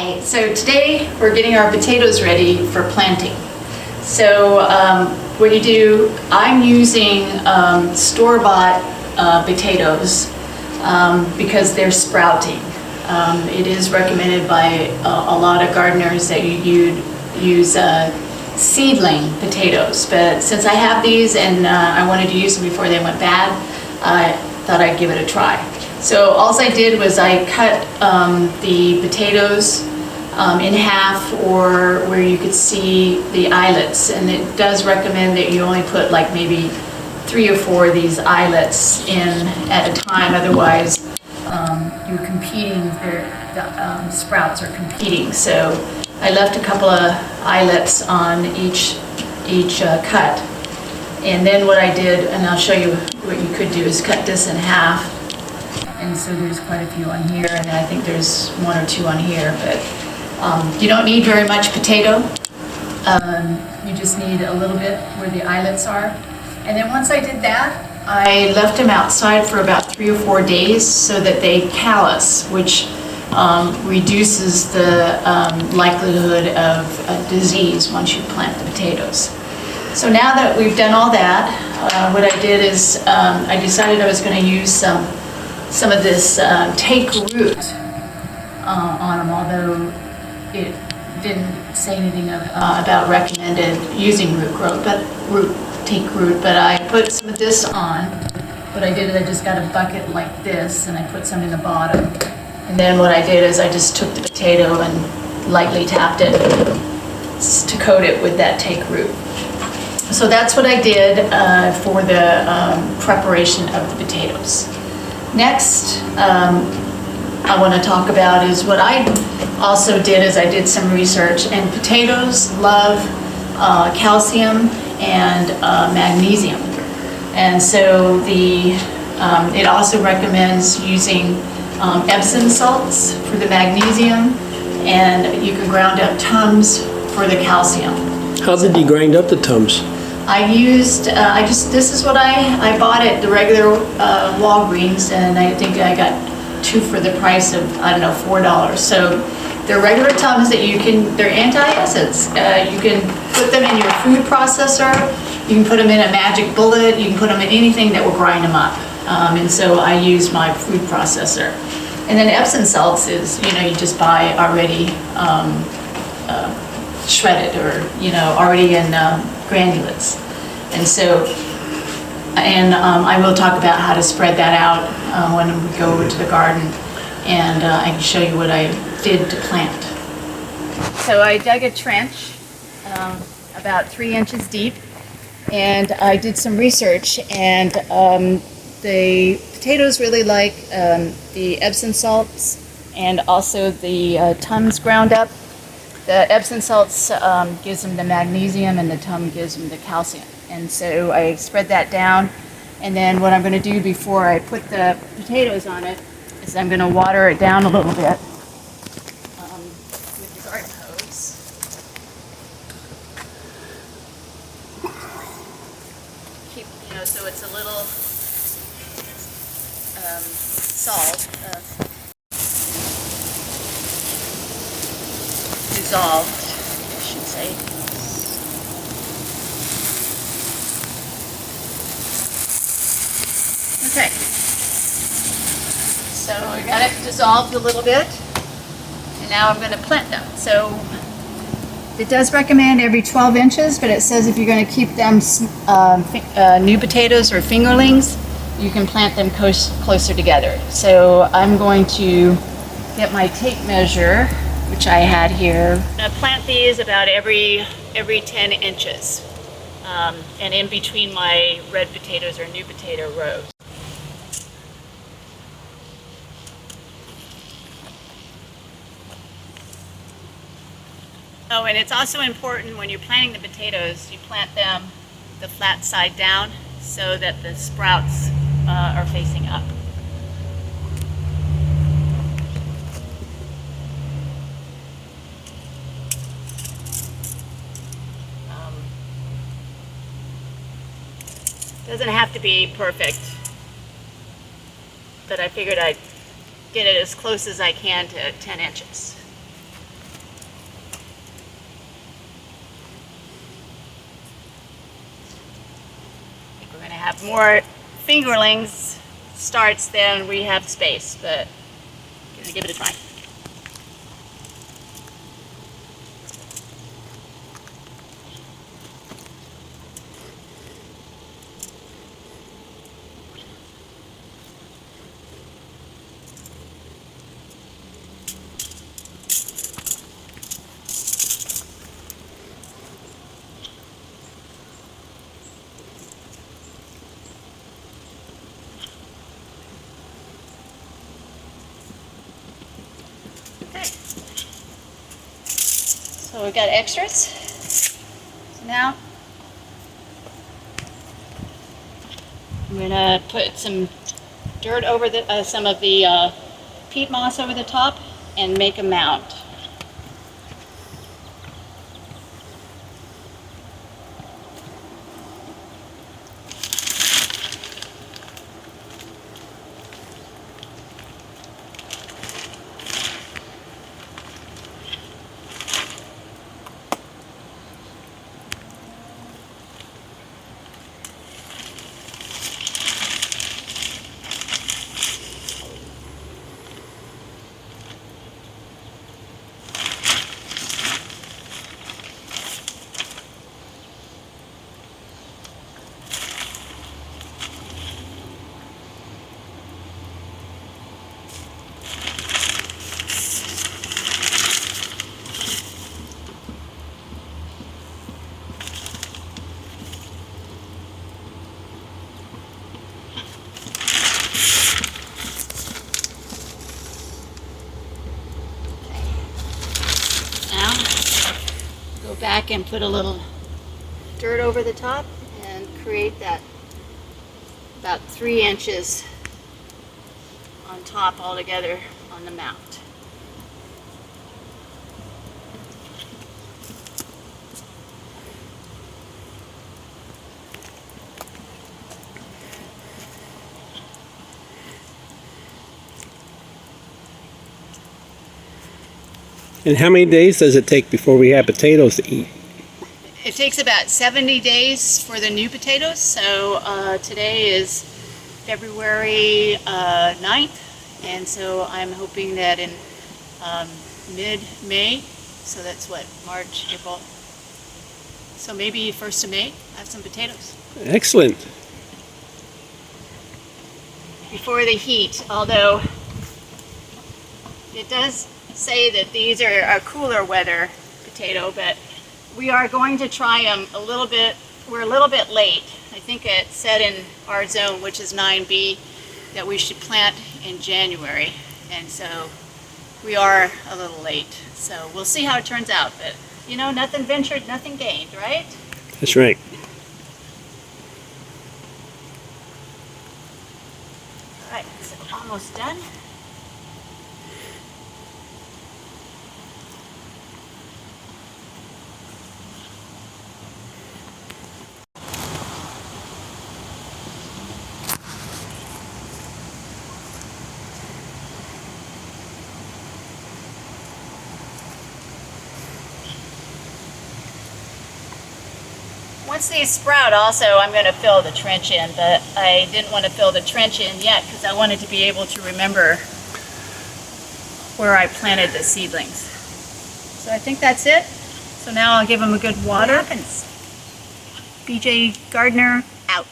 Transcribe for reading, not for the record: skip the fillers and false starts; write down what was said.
Hi, so today we're getting our potatoes ready for planting. So what you do, I'm using store-bought potatoes because they're sprouting. It is recommended by a lot of gardeners that you use seedling potatoes, but since I have these and I wanted to use them before they went bad, I thought I'd give it a try. So all I did was I cut the potatoes in half, or where you could see the eyelets, and it does recommend that you only put like maybe 3 or 4 of these eyelets in at a time, otherwise you're competing, the sprouts are competing. So I left a couple of eyelets on each cut. And then what I did, and I'll show you what you could do, is cut this in half. And so there's quite a few on here, and I think there's 1 or 2 on here, but you don't need very much potato. You just need a little bit where the eyelets are. And then once I did that, I left them outside for about 3 or 4 days so that they callus, which reduces the likelihood of disease once you plant the potatoes. So now that we've done all that, what I did is I decided I was going to use some of this take root on them, although it didn't say anything about recommended using take root, but I put some of this on. What I did is I just got a bucket like this and I put some in the bottom. And then what I did is I just took the potato and lightly tapped it to coat it with that take root. So that's what I did for the preparation of the potatoes. Next, I want to talk about is what I also did is I did some research, and potatoes love calcium and magnesium. And so it also recommends using Epsom salts for the magnesium, and you can ground up Tums for the calcium. How did you grind up the Tums? I used, this is what I bought at the regular Walgreens, and I think I got 2 for the price of, I don't know, $4. So they're regular Tums that they're antacids. You can put them in your food processor, you can put them in a magic bullet, you can put them in anything that will grind them up. And so I use my food processor. And then Epsom salts is, you just buy already shredded, or, already in granulates. And so, I will talk about how to spread that out when we go over to the garden, and I can show you what I did to plant. So I dug a trench about 3 inches deep, and I did some research, and the potatoes really like the Epsom salts and also the Tums ground up. The Epsom salts gives them the magnesium, and the Tum gives them the calcium. And so I spread that down, and then what I'm going to do before I put the potatoes on it is I'm going to water it down a little bit with the garden hose. Keep, so it's a little salt. Dissolved, I should say. Okay. So I got it dissolved a little bit, and now I'm going to plant them. So it does recommend every 12 inches, but it says if you're going to keep them new potatoes or fingerlings, you can plant them closer together. So I'm going to get my tape measure, which I had here. I'm going to plant these about every 10 inches, and in between my red potatoes or new potato rows. Oh, and it's also important when you're planting the potatoes, you plant them the flat side down so that the sprouts are facing up. Doesn't have to be perfect, but I figured I'd get it as close as I can to 10 inches. have more fingerlings starts than we have space, but gonna give it a try. Okay. So we've got extras. So now I'm gonna put some dirt over some of the peat moss over the top and make a mound. Go back and put a little dirt over the top and create that about 3 inches on top altogether on the mount. And how many days does it take before we have potatoes to eat? It takes about 70 days for the new potatoes, so today is February 9th, and so I'm hoping that in mid-May, so that's what, March, April, so maybe 1st of May, I have some potatoes. Excellent. Before the heat, although it does say that these are a cooler weather potato, but we are going to try them a little bit. We're a little bit late. I think it said in our zone, which is 9B, that we should plant in January, and so we are a little late. So we'll see how it turns out, but you know, nothing ventured, nothing gained, right? That's right. All right, so almost done. Once these sprout also, I'm going to fill the trench in, but I didn't want to fill the trench in yet because I wanted to be able to remember where I planted the seedlings. So I think that's it. So now I'll give them a good water. What happens? BJ Gardner out.